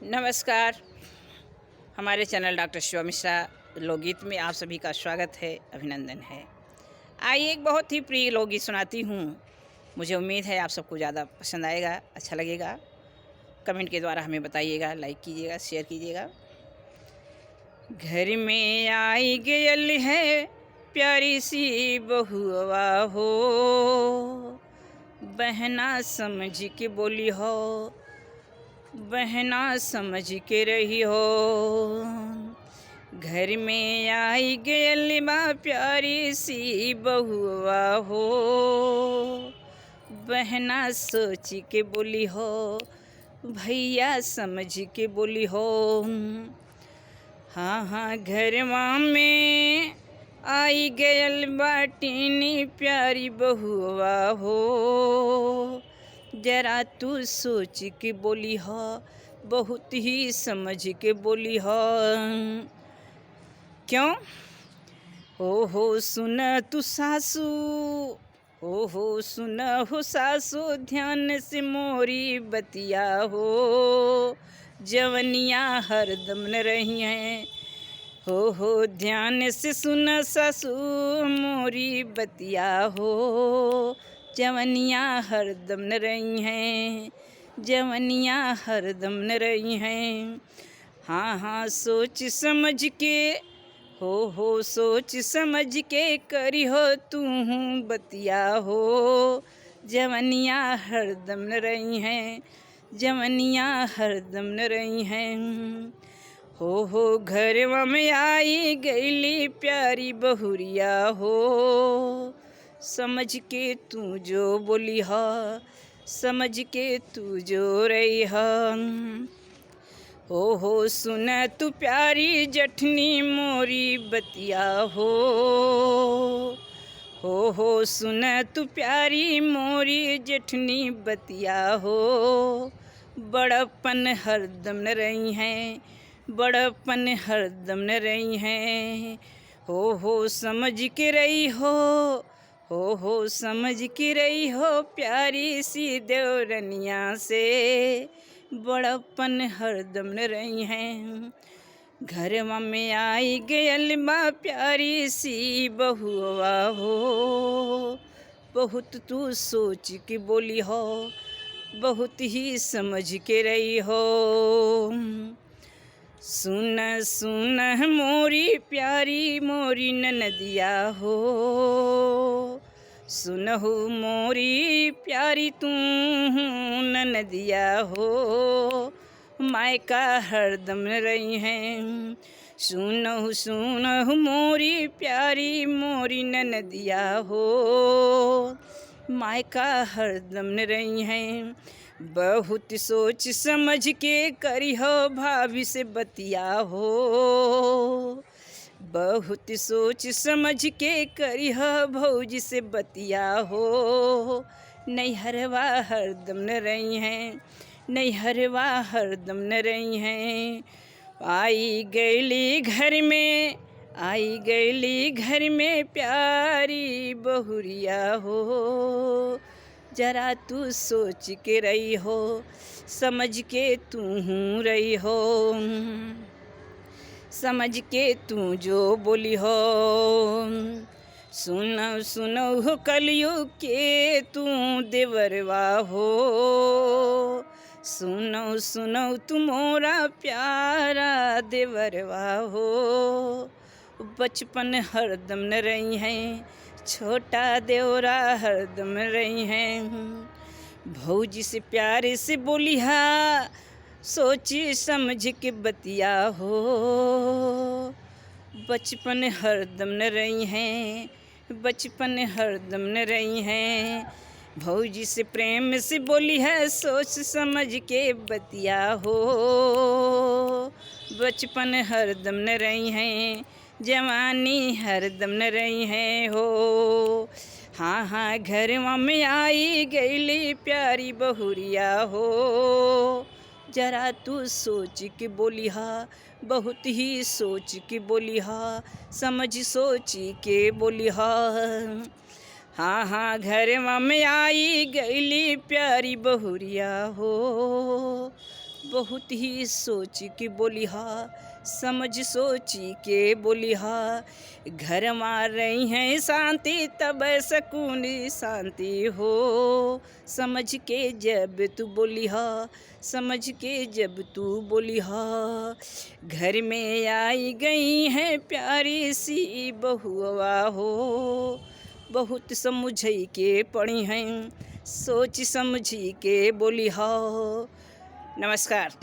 नमस्कार। हमारे channel doctor Shiva Mishra लोकगीत में आप सभी का स्वागत है, अभिनंदन है। आइए एक बहुत ही प्रिय लोकगीत सुनाती हूँ। मुझे उम्मीद है आप सबको ज़्यादा पसंद आएगा, अच्छा लगेगा। कमेंट के द्वारा हमें बताइएगा, लाइक कीजिएगा, शेयर कीजिएगा। घर में आई गयल है प्यारी सी बहुआ हो, बहना समझ के बोली हो, बहना समझ के रही हो। घर में आई गयल बा प्यारी सी बहुआ हो, बहना सोच के बोली हो, भैया समझ के बोली हो। हाँ हाँ घरवा में आई गयल बाटीनी प्यारी बहुआ हो, जरा तू सोच के बोली हो, बहुत ही समझ के बोली हो। क्यों? हो सुन तू सासू, हो सुन हो सासू, ध्यान से मोरी बतिया हो, जवनिया हरदम न रही हैं। हो ध्यान से सुन सासू मोरी बतिया हो, जवनिया हरदम न रही हैं, जवनिया हरदम न रही हैं। हाँ हाँ सोच समझ के, हो सोच समझ के करी हो तू बतिया हो, जवनिया हरदम न रही हैं, जवनिया हरदम न रही हैं। हो घरवा में आई गईली प्यारी बहुरिया हो, समझ के तू जो बोली हा, समझ के तू जो रही हा। हो सुन तू प्यारी जठनी मोरी बतिया हो सुन तू प्यारी मोरी जठनी बतिया हो, बड़प्पन हरदम न रही हैं, बड़प्पन हरदम न रही हैं। हो समझ के रही हो समझ के रही हो, प्यारी सी देवरनिया से बड़प्पन हरदम न रही हैं। घरवा में आई गयल बा प्यारी सी बहुआ हो, बहुत तू सोच के बोली हो, बहुत ही समझ के रही हो। सुन सुन मोरी प्यारी मोरी ननदिया हो, सुनहु मोरी प्यारी तू ननदिया हो, मायका हरदम न रही हैं। सुनहु सुनहु मोरी प्यारी मोरी ननदिया हो, मायका हरदम न रही हैं। बहुत सोच समझ के करी हो भाभी से बतिया हो, बहुत सोच समझ के करी हो भौजी से बतिया हो। नैहरवा हरदम न रही हैं, नैहरवा हरदम न रही हैं। आई गईली घर में, आई गईली घर में प्यारी बहुरिया हो, जरा तू सोच के रही हो, समझ के तू रही हो, समझ के तू जो बोली हो। सुनो सुनो हो कलयुग के तू देवरवा हो, सुनो सुनो तू मोरा प्यारा देवरवा हो, बचपन हरदम न रही हैं, छोटा देवरा हरदम रही हैं। भौजी से प्यारे से बोली हा, सोची समझ के बतिया हो, बचपन हरदम न रही हैं, बचपन हरदम न रही हैं। भौजी से प्रेम से बोली है, सोच समझ के बतिया हो, बचपन हरदम न रही हैं, जवानी हरदम न रही हैं। हो हाँ हाँ घरवा में आई गईली प्यारी बहुरिया हो, जरा तू सोच के बोली हा, बहुत ही सोच के बोली हा, समझ सोची के बोली हा। हाँ हाँ घरवा में आई गईली प्यारी बहुरिया हो, बहुत ही सोच के बोलिहा, समझ सोची के बोलिहा। घर मार रही हैं शांति तब सकून शांति हो। समझ के जब तू बोलिहा, समझ के जब तू बोलिहा। घर में आई गई है प्यारी सी बहुआ हो। बहुत समझई के पड़ी हैं, सोच समझी के बोलिहा। नमस्कार।